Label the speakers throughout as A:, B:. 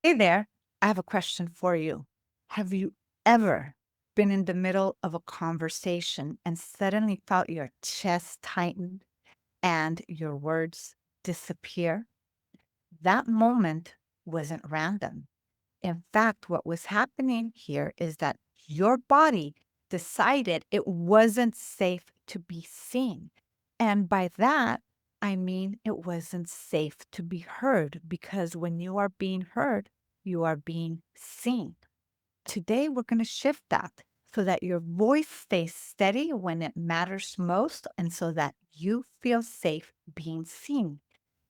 A: Hey there, I have a question for you. Have you ever been in the middle of a conversation and suddenly felt your chest tighten and your words disappear? That moment wasn't random. In fact, what was happening here is that your body decided it wasn't safe to be seen. And by that, I mean it wasn't safe to be heard because when you are being heard, you are being seen. Today, we're going to shift that so that your voice stays steady when it matters most and so that you feel safe being seen.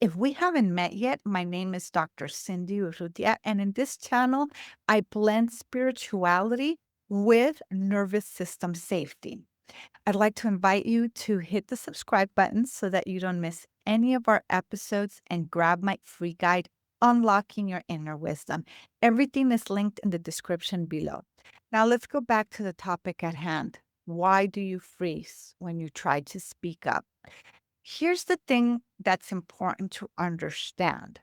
A: If we haven't met yet, my name is Dr. Cindy Urrutia, and in this channel, I blend spirituality with nervous system safety. I'd like to invite you to hit the subscribe button so that you don't miss any of our episodes and grab my free guide, Unlocking Your Inner Wisdom. Everything is linked in the description below. Now, let's go back to the topic at hand. Why do you freeze when you try to speak up? Here's the thing that's important to understand.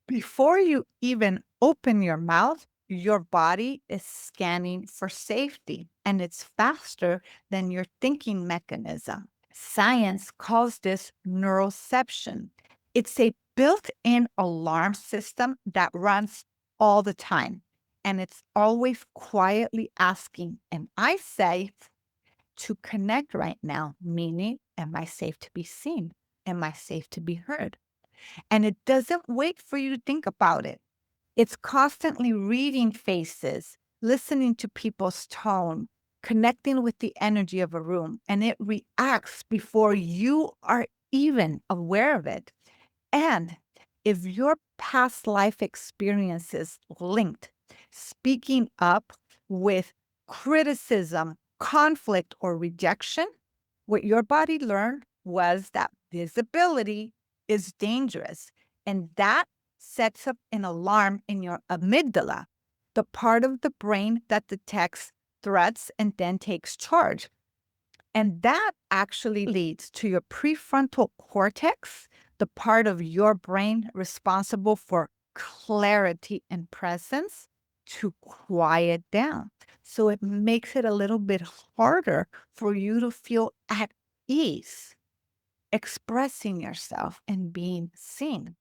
A: Before you even open your mouth, your body is scanning for safety, and it's faster than your thinking mechanism. Science calls this neuroception. It's a built in alarm system that runs all the time, and it's always quietly asking, am I safe to connect right now? Meaning, am I safe to be seen? Am I safe to be heard? And it doesn't wait for you to think about it. It's constantly reading faces, listening to people's tone, connecting with the energy of a room, and it reacts before you are even aware of it. And if your past life experiences linked speaking up with criticism, conflict, or rejection, what your body learned was that visibility is dangerous. And that sets up an alarm in your amygdala, the part of the brain that detects threats and then takes charge. And that actually leads to your prefrontal cortex, the part of your brain responsible for clarity and presence, to quiet down. So it makes it a little bit harder for you to feel at ease expressing yourself and being seen.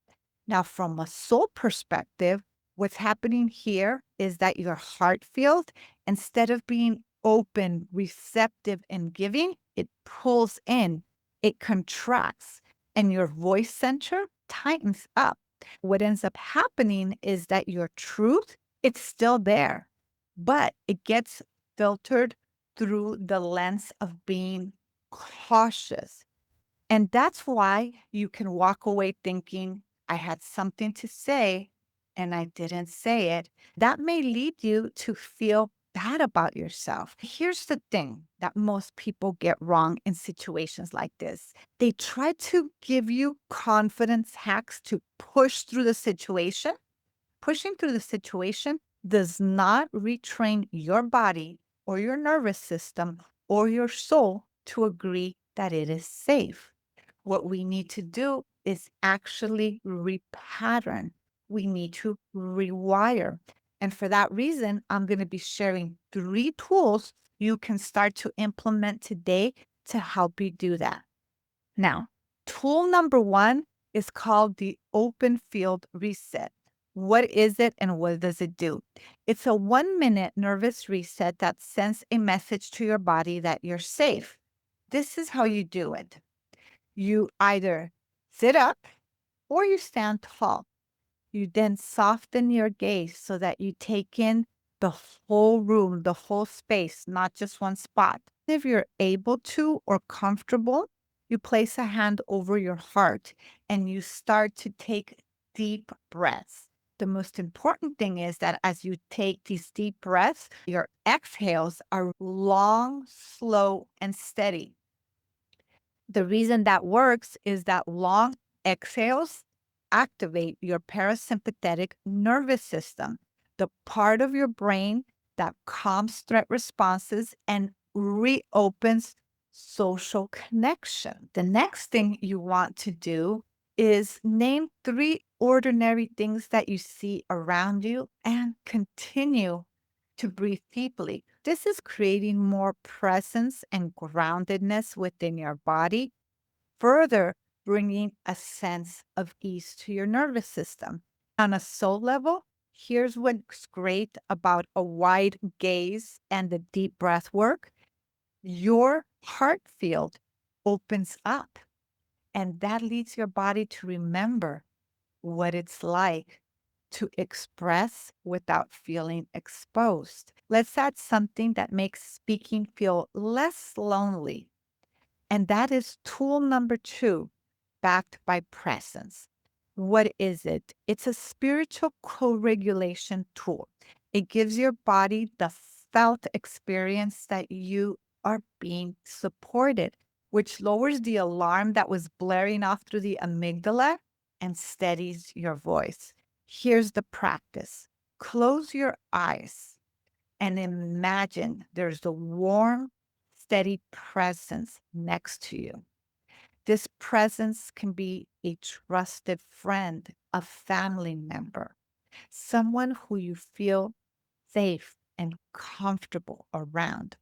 A: Now, from a soul perspective, what's happening here is that your heart field, instead of being open, receptive, and giving, it pulls in, it contracts, and your voice center tightens up. What ends up happening is that your truth, it's still there, but it gets filtered through the lens of being cautious, and that's why you can walk away thinking, I had something to say and I didn't say it. That may lead you to feel bad about yourself. Here's the thing that most people get wrong in situations like this: they try to give you confidence hacks to push through the situation. Pushing through the situation does not retrain your body or your nervous system or your soul to agree that it is safe. What we need to do is actually repattern. We need to rewire. And for that reason, I'm going to be sharing 3 tools you can start to implement today to help you do that. Now, tool number 1 is called the open field reset. What is it and what does it do? It's a 1-minute nervous reset that sends a message to your body that you're safe. This is how you do it. You either sit up or you stand tall. You then soften your gaze so that you take in the whole room, the whole space, not just one spot. If you're able to or comfortable, you place a hand over your heart and you start to take deep breaths. The most important thing is that as you take these deep breaths, your exhales are long, slow, and steady. The reason that works is that long exhales activate your parasympathetic nervous system, the part of your brain that calms threat responses and reopens social connection. The next thing you want to do is name 3 ordinary things that you see around you and continue to breathe deeply. This is creating more presence and groundedness within your body, further bringing a sense of ease to your nervous system. On a soul level, here's what's great about a wide gaze and the deep breath work. Your heart field opens up, and that leads your body to remember what it's like to express without feeling exposed. Let's add something that makes speaking feel less lonely, and that is tool number two, backed by presence. What is it? It's a spiritual co regulation tool. It gives your body the felt experience that you are being supported, which lowers the alarm that was blaring off through the amygdala and steadies your voice. Here's the practice: close your eyes and imagine there's a warm, steady presence next to you. This presence can be a trusted friend, a family member, someone who you feel safe and comfortable around.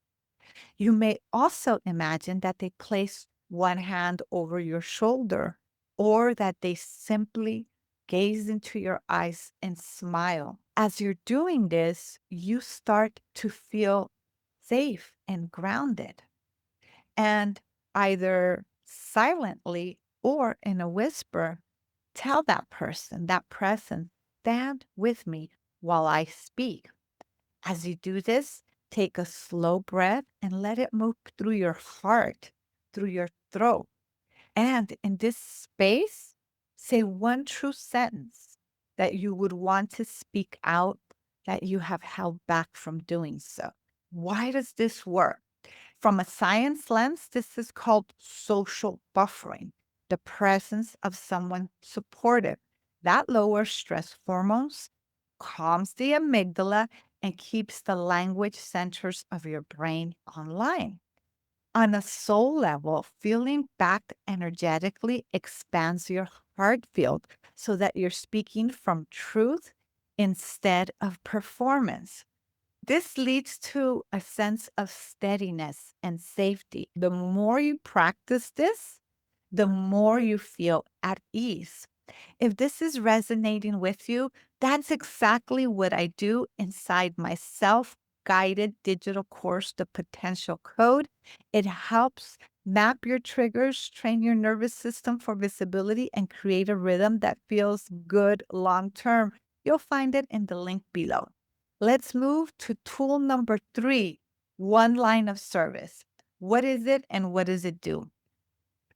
A: You may also imagine that they place one hand over your shoulder or that they simply gaze into your eyes and smile. As you're doing this, you start to feel safe and grounded. And either silently or in a whisper, tell that person, that presence, stand with me while I speak. As you do this, take a slow breath and let it move through your heart, through your throat. And in this space, say one true sentence that you would want to speak out that you have held back from doing so. Why does this work? From a science lens, this is called social buffering, the presence of someone supportive. That lowers stress hormones, calms the amygdala, and keeps the language centers of your brain online. On a soul level, feeling backed energetically expands your heart field so that you're speaking from truth instead of performance. This leads to a sense of steadiness and safety. The more you practice this, the more you feel at ease. If this is resonating with you, that's exactly what I do inside my self guided digital course, The Potential Code. It helps map your triggers, train your nervous system for visibility, and create a rhythm that feels good long term. You'll find it in the link below. Let's move to tool number three, one line of service. What is it and what does it do?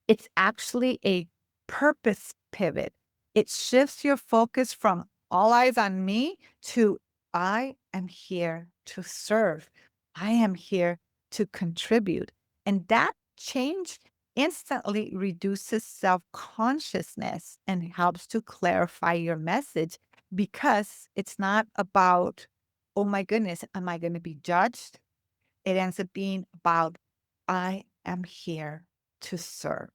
A: It's actually a purpose pivot. It shifts your focus from all eyes on me to I am here to serve. I am here to contribute. And that change instantly reduces self consciousness and helps to clarify your message because it's not about, oh my goodness, am I going to be judged? It ends up being about, I am here to serve.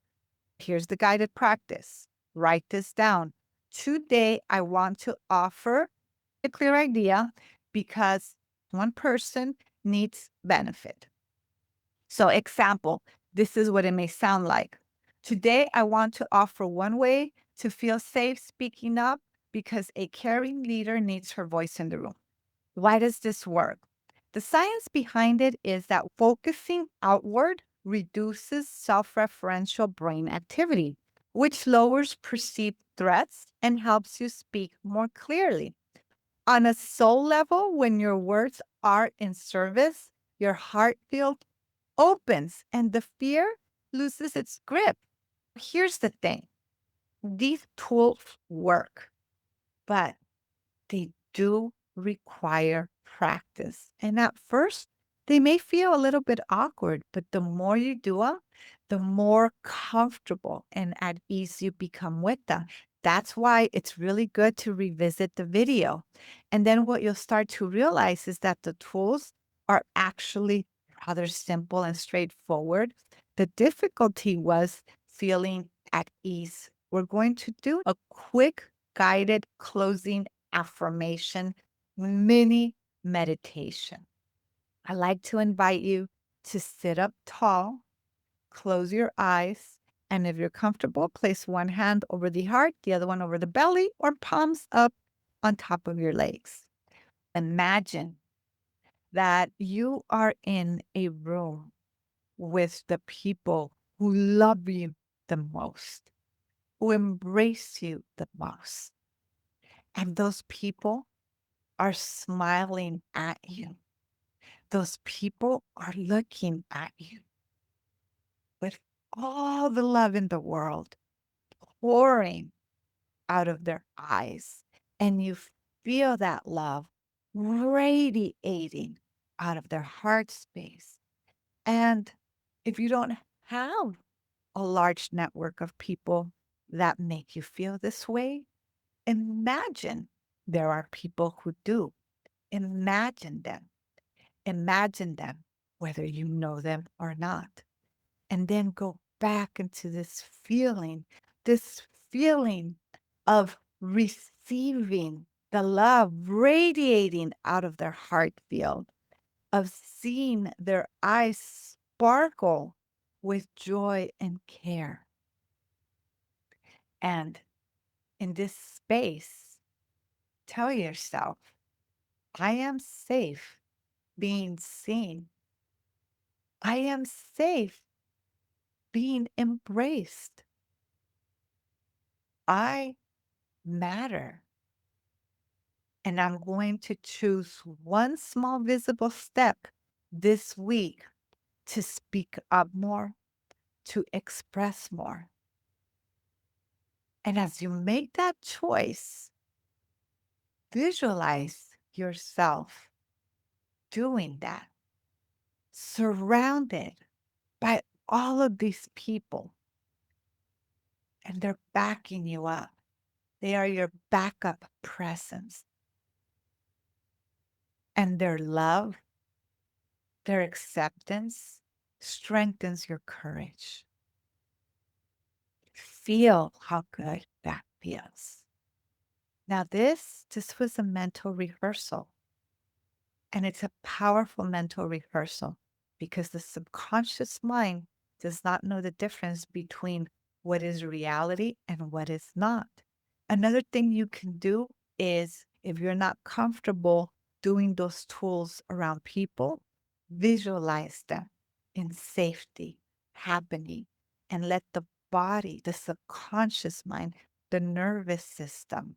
A: Here's the guided practice. Write this down. Today, I want to offer a clear idea because one person needs benefit. So, example, this is what it may sound like. Today, I want to offer one way to feel safe speaking up because a caring leader needs her voice in the room. Why does this work? The science behind it is that focusing outward reduces self referential brain activity, which lowers perceived threats and helps you speak more clearly. On a soul level, when your words are in service, your heart field opens and the fear loses its grip. Here's the thing: these tools work, but they do require practice. And at first, they may feel a little bit awkward, but the more you do them, the more comfortable and at ease you become with them. That's why it's really good to revisit the video. And then what you'll start to realize is that the tools are actually rather simple and straightforward. The difficulty was feeling at ease. We're going to do a quick guided closing affirmation mini meditation. I like to invite you to sit up tall, close your eyes, and if you're comfortable, place one hand over the heart, the other one over the belly, or palms up on top of your legs. Imagine that you are in a room with the people who love you the most, who embrace you the most. And those people are smiling at you. Those people are looking at you with all the love in the world pouring out of their eyes. And you feel that love radiating out of their heart space. And if you don't have a large network of people that make you feel this way, imagine there are people who do. Imagine them. Imagine them, whether you know them or not. And then go back into this feeling of receiving the love radiating out of their heart field, of seeing their eyes sparkle with joy and care. And in this space, tell yourself, I am safe being seen. I am safe being embraced. I matter. And I'm going to choose one small visible step this week to speak up more, to express more. And as you make that choice, visualize yourself doing that, surrounded by all of these people, and they're backing you up. They are your backup presence. And their love, their acceptance strengthens your courage. Feel how good that feels. Now, this was a mental rehearsal, and it's a powerful mental rehearsal because the subconscious mind does not know the difference between what is reality and what is not. Another thing you can do is if you're not comfortable doing those tools around people, visualize them in safety happening and let the body, the subconscious mind, the nervous system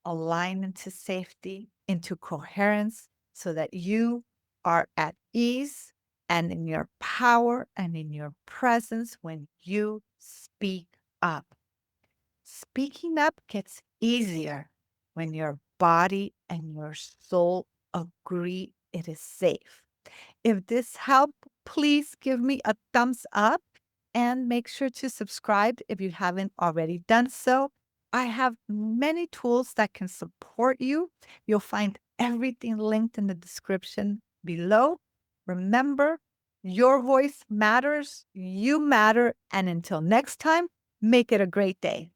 A: align into safety, into coherence, so that you are at ease and in your power and in your presence when you speak up. Speaking up gets easier when your body and your soul agree it is safe. If this helped, please give me a thumbs up and make sure to subscribe if you haven't already done so. I have many tools that can support you. You'll find everything linked in the description below. Remember, your voice matters, you matter, and until next time, make it a great day.